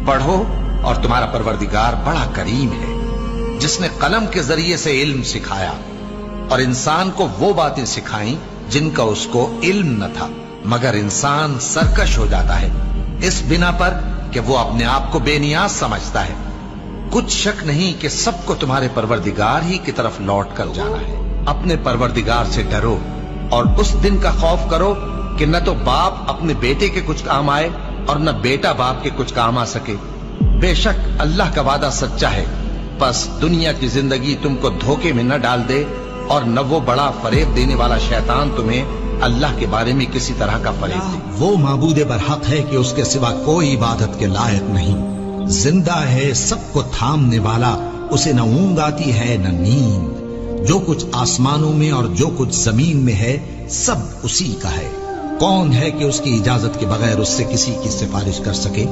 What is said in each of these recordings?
पढ़ो और तुम्हारा परवरदिगार बड़ा करीम है, जिसने कलम के जरिए से इल्म सिखाया और इंसान को वो बातें सिखाई जिनका उसको इल्म न था, मगर इंसान सरकश हो जाता है इस बिना पर कि वो अपने आप को बेनियाज समझता है। कुछ शक नहीं कि सबको तुम्हारे परवरदिगार ही की तरफ लौट कर जाना है। अपने परवरदिगार से डरो और उस दिन का खौफ करो कि न तो बाप अपने बेटे के कुछ काम आए और न बेटा बाप के कुछ काम आ सके। बेशक अल्लाह का वादा सच्चा है, बस दुनिया की जिंदगी तुमको धोखे में न डाल दे और न वो बड़ा फरेब देने वाला शैतान तुम्हें अल्लाह के बारे में किसी तरह का फरेब दे। वो माबूद बरहक है कि उसके सिवा कोई इबादत के लायक नहीं, जिंदा है, सबको थामने वाला, उसे न ऊंग आती है न नींद। जो कुछ आसमानों में और जो कुछ जमीन में है सब उसी का है। कौन है कि उसकी इजाजत के बगैर उससे किसी की सिफारिश कर सके?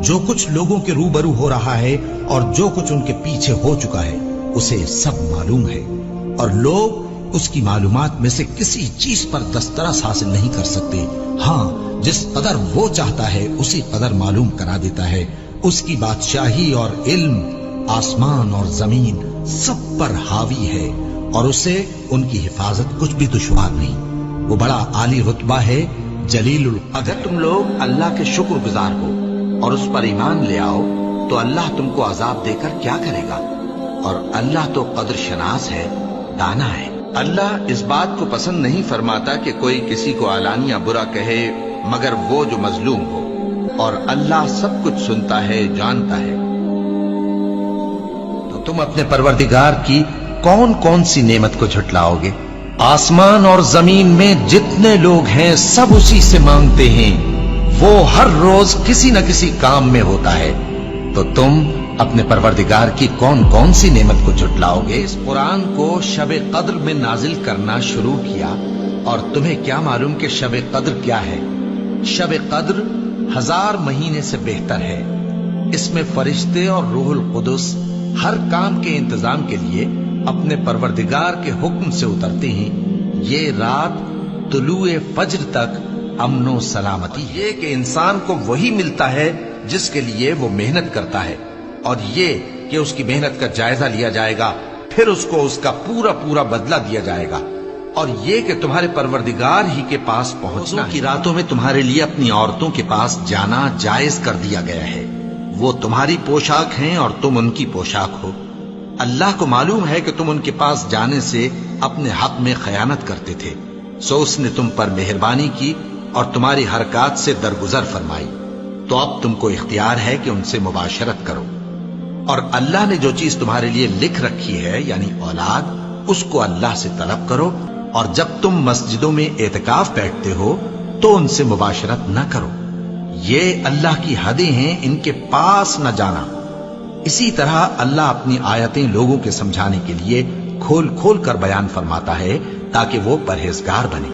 जो कुछ लोगों के रूबरू हो रहा है और जो कुछ उनके पीछे हो चुका है उसे सब मालूम है, और लोग उसकी मालूमात में से किसी चीज पर दस्तरस हासिल नहीं कर सकते। हाँ, जिस कदर वो चाहता है उसी कदर मालूम करा देता है। उसकी बादशाही और इल्म आसमान और जमीन सब पर हावी है, और उसे उनकी हिफाजत कुछ भी दुश्वार नहीं। वो बड़ा आली रुतबा है, जलीलुल कद्र। अगर तुम लोग अल्लाह के शुक्रगुजार हो और उस पर ईमान ले आओ तो अल्लाह तुमको अजाब देकर क्या करेगा, और अल्लाह तो कद्र शनास है, दाना है। अल्लाह इस बात को पसंद नहीं फरमाता कि कोई किसी को आलानिया बुरा कहे मगर वो जो मजलूम हो, और अल्लाह सब कुछ सुनता है, जानता है। तो तुम अपने परवरदिगार की कौन कौन सी नेमत को झुटलाओगे? आसमान और जमीन में जितने लोग हैं सब उसी से मांगते हैं, वो हर रोज किसी न किसी काम में होता है। तो तुम अपने परवरदिगार की कौन कौन सी नेमत को झुटलाओगे? इस कुरान को शब कद्र में नाजिल करना शुरू किया, और तुम्हें क्या मालूम कि शब कद्र क्या है? शब कद्र 1000 महीने से बेहतर है। इसमें फरिश्ते और रूहुल कुदस हर काम के इंतजाम के लिए अपने परवरदिगार के हुक्म से उतरते हैं। ये रात तुलुए फज्र तक अमनो सलामती है। ये कि इंसान को वही मिलता है जिसके लिए वो मेहनत करता है, और ये कि उसकी मेहनत का जायजा लिया जाएगा, फिर उसको उसका पूरा पूरा बदला दिया जाएगा। और ये कि तुम्हारे परवरदिगार ही के पास पहुंचना की रातों में तुम्हारे लिए अपनी औरतों के पास जाना जायज कर दिया गया है। वो तुम्हारी पोशाक हैं और तुम उनकी पोशाक हो। अल्लाह को मालूम है कि तुम उनके पास जाने से अपने हक में खयानत करते थे, सो उसने तुम पर मेहरबानी की और तुम्हारी हरकत से दरगुजर फरमाई। तो अब तुमको इख्तियार है कि उनसे मुबाशरत करो, और अल्लाह ने जो चीज तुम्हारे लिए लिख रखी है यानी औलाद, उसको अल्लाह से तलब करो। और जब तुम मस्जिदों में एतकाफ बैठते हो तो उनसे मुबाशरत न करो। ये अल्लाह की हदें हैं, इनके पास न जाना। इसी तरह अल्लाह अपनी आयतें लोगों के समझाने के लिए खोल खोल कर बयान फरमाता है ताकि वो परहेजगार बने।